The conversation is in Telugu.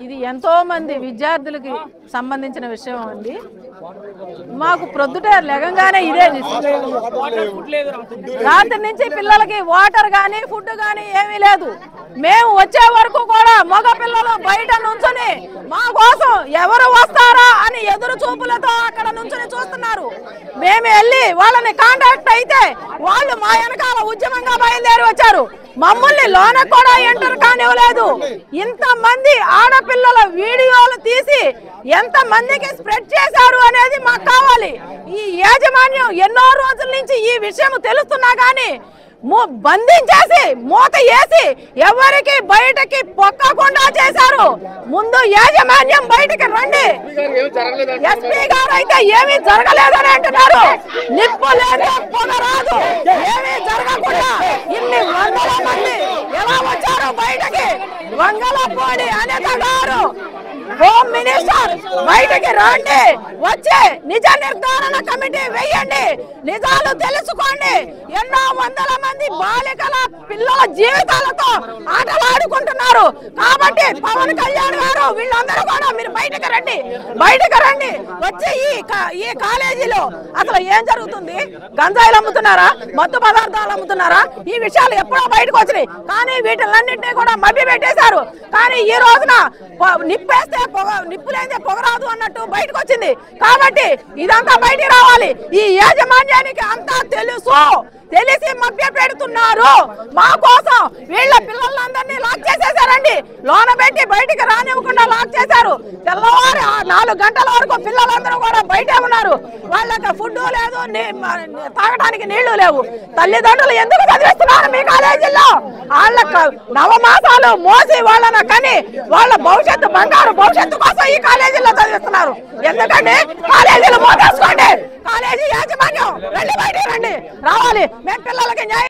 ఇది ఎంతో మంది విద్యార్థులకి సంబంధించిన విషయం అండి. మాకు ప్రొద్దుట లెగంగానే ఇదే రాత్రి నుంచి పిల్లలకి వాటర్ కానీ ఫుడ్ కానీ ఏమీ లేదు. మేము వచ్చే వరకు కూడా మగ పిల్లలు బయట నుంచుని మా కోసం ఎవరు వస్తారా అని ఎదురు చూపులతో అక్కడ నుంచుని చూస్తున్నారు. మేము వెళ్ళి వాళ్ళని కాంటాక్ట్ అయితే వాళ్ళు మా వెనకాల ఉద్యమంగా బయలుదేరి వచ్చారు. మమ్మల్ని లోన కూడా ఎంటర్ కానివ్వలేదు. ఇంతమంది ఆడపిల్లల వీడియోలు తీసి ఎంత మందికి స్ప్రెడ్ చేశారు అనేది మాకు కావాలి. ఈ యాజమాన్యం ఎన్నో రోజుల నుంచి ఈ విషయం తెలుస్తున్నా కానీ బంధించేసి మూత వేసి ఎవరికి బయటకి పొక్కకుండా చేశారు. ముందు యాజమాన్యం బయటకి రండి. ఎస్పీ గారు అయితే ఏమీ జరగలేదని అంటున్నారు. నిప్పు లేదు పొగ రాదు, ఏమీ జరగకుండా ఇన్ని వందల మంది ఎలా వచ్చారు బయటకి? వంగలపూడి అనిత గారు, హోమ్ మినిస్టర్ బయటకి రండి, వచ్చి నిజ నిర్ధారణ కమిటీ వేయండి, నిజాలు తెలుసుకోండి. ఎన్నో వందల మంది బాలికల పిల్లల జీవితాలతో ఆటలాడుకుంటున్నారు. కాబట్టి పవన్ కళ్యాణ్ గారు వీళ్ళందరూ కూడా మీరు బయటకు రండి, బయటకు రండి. వచ్చి ఈ కాలేజీలో అసలు ఏం జరుగుతుంది? గంజాయిలు అమ్ముతున్నారా, మత్తు పదార్థాలు అమ్ముతున్నారా? ఈ విషయాలు ఎప్పుడో బయటకు వచ్చినాయి. కానీ వీటిలన్నింటినీ కూడా మభ్య పెట్టేశారు. కానీ ఈ రోజున నిప్పేస్తే నిప్పు లేదే పొగరాదు అన్నట్టు బయటకు వచ్చింది. కాబట్టి ఇదంతా బయటికి రావాలి. ఈ యాజమాన్యానికి అంతా తెలుసు, తెలిసి మభ్య పెడుతున్నారు. మా కోసం వీళ్ళ పిల్లలందరినీ లాక్ చేసేసారండి. లోన పెట్టి బయటికి రానివ్వకుండా లాక్ చేశారు. తెల్లవారు 4 గంటల వరకు పిల్లలందరూ కూడా బయటే ఉన్నారు. వాళ్ళకి ఫుడ్ లేదు, తాగడానికి నీళ్లు లేవు. తల్లిదండ్రులు ఎందుకు చదివిస్తున్నారు మీ కాలేజీల్లో? వాళ్ళ నవమాసాలు మోసి వాళ్ళని కని వాళ్ళ భవిష్యత్తు, బంగారు భవిష్యత్తు కోసం ఈ కాలేజీల్లో చదివిస్తున్నారు. ఎందుకంటే కాలేజీలు మోసేసుకోండి. కాలేజీ యాజమాన్యం రండి, బయటికి రండి, రావాలి. మేము పిల్లలకి న్యాయం